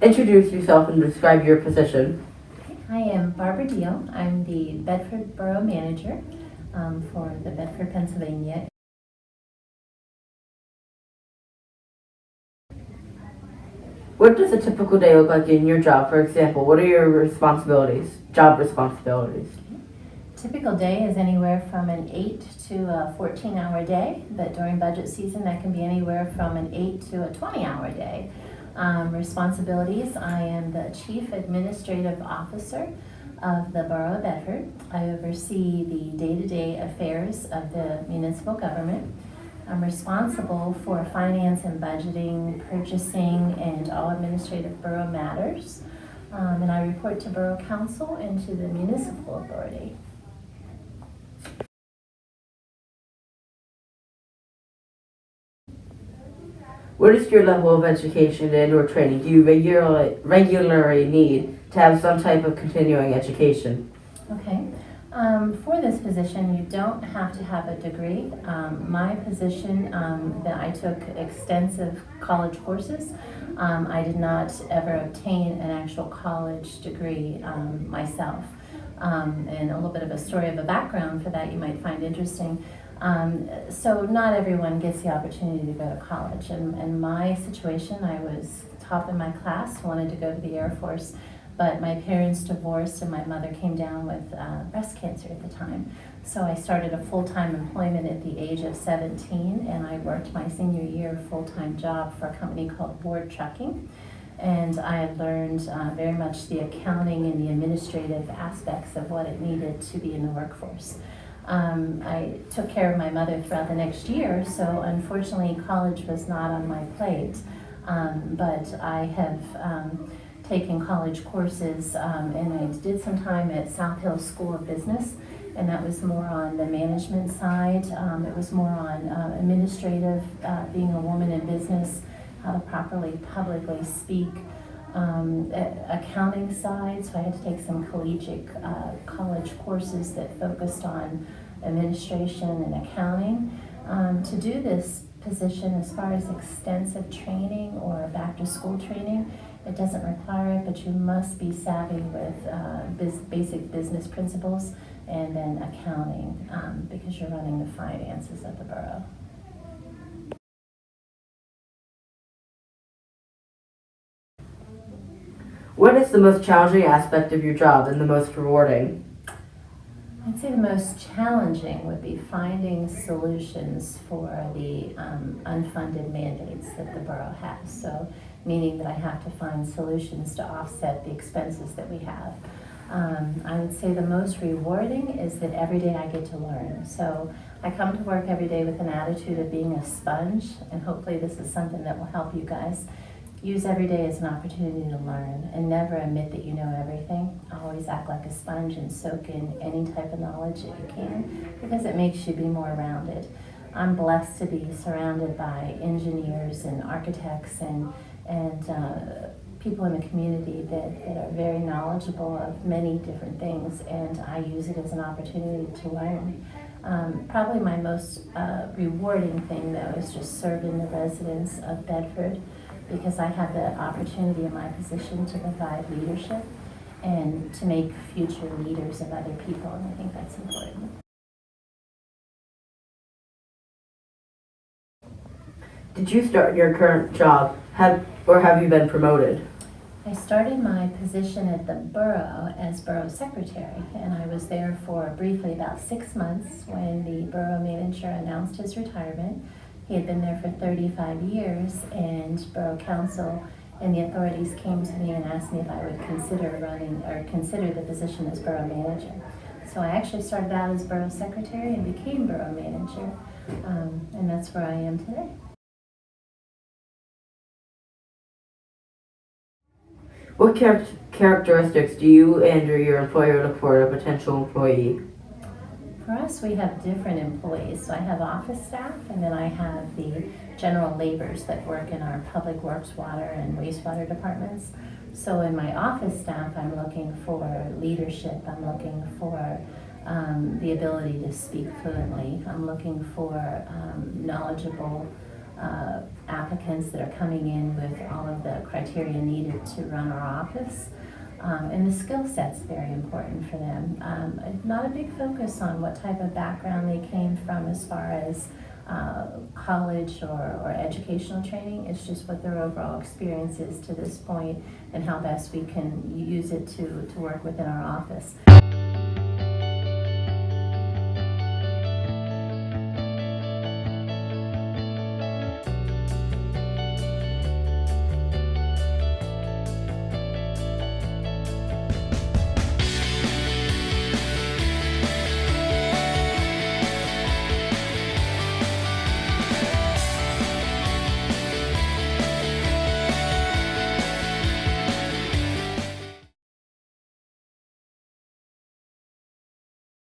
Introduce yourself and describe your position. I am Barbara Diehl. I'm the Bedford Borough Manager for the Bedford, Pennsylvania. What does a typical day look like in your job? For example, what are your job responsibilities? Typical day is anywhere from an 8 to a 14-hour day, but during budget season that can be anywhere from an 8 to a 20-hour day. Responsibilities: I am the Chief Administrative Officer of the Borough of Bedford. I oversee the day-to-day affairs of the municipal government. I'm responsible for finance and budgeting, purchasing, and all administrative borough matters. And I report to Borough Council and to the municipal authority. What is your level of education and or training? Do you regularly need to have some type of continuing education? Okay. For this position, you don't have to have a degree. My position, that I took extensive college courses. I did not ever obtain an actual college degree myself. And a little bit of a story of a background for that you might find interesting. So not everyone gets the opportunity to go to college. And in my situation, I was top in my class, wanted to go to the Air Force, but my parents divorced and my mother came down with breast cancer at the time. So I started a full-time employment at the age of 17, and I worked my senior year full-time job for a company called Ward Trucking. And I learned very much the accounting and the administrative aspects of what it needed to be in the workforce. I took care of my mother throughout the next year, so unfortunately college was not on my plate. But I have taken college courses, and I did some time at South Hill School of Business, and that was more on the management side. It was more on administrative, being a woman in business, how to properly publicly speak. Accounting side, so I had to take some collegiate college courses that focused on administration and accounting. To do this position, as far as extensive training or back to school training, it doesn't require it, but you must be savvy with basic business principles and then accounting, because you're running the finances of the borough. What is the most challenging aspect of your job and the most rewarding? I'd say the most challenging would be finding solutions for the unfunded mandates that the borough has. So, meaning that I have to find solutions to offset the expenses that we have. I would say the most rewarding is that every day I get to learn. So I come to work every day with an attitude of being a sponge, and hopefully this is something that will help you guys. Use every day as an opportunity to learn and never admit that you know everything. Always act like a sponge and soak in any type of knowledge that you can, because it makes you be more rounded. I'm blessed to be surrounded by engineers and architects and people in the community that are very knowledgeable of many different things, and I use it as an opportunity to learn. Probably my most rewarding thing, though, is just serving the residents of Bedford, because I have the opportunity in my position to provide leadership and to make future leaders of other people, and I think that's important. Did you start your current job, have you been promoted? I started my position at the borough as borough secretary, and I was there for briefly about 6 months when the borough manager announced his retirement. He had been there for 35 years, and Borough Council and the authorities came to me and asked me if I would consider the position as Borough Manager. So I actually started out as Borough Secretary and became Borough Manager, and that's where I am today. What characteristics do you and or your employer look for in a potential employee? For us, we have different employees. So I have office staff, and then I have the general laborers that work in our public works, water, and wastewater departments. So in my office staff, I'm looking for leadership. I'm looking for the ability to speak fluently. I'm looking for knowledgeable applicants that are coming in with all of the criteria needed to run our office. And the skill set's very important for them. Not a big focus on what type of background they came from as far as college or educational training. It's just what their overall experience is to this point and how best we can use it to work within our office.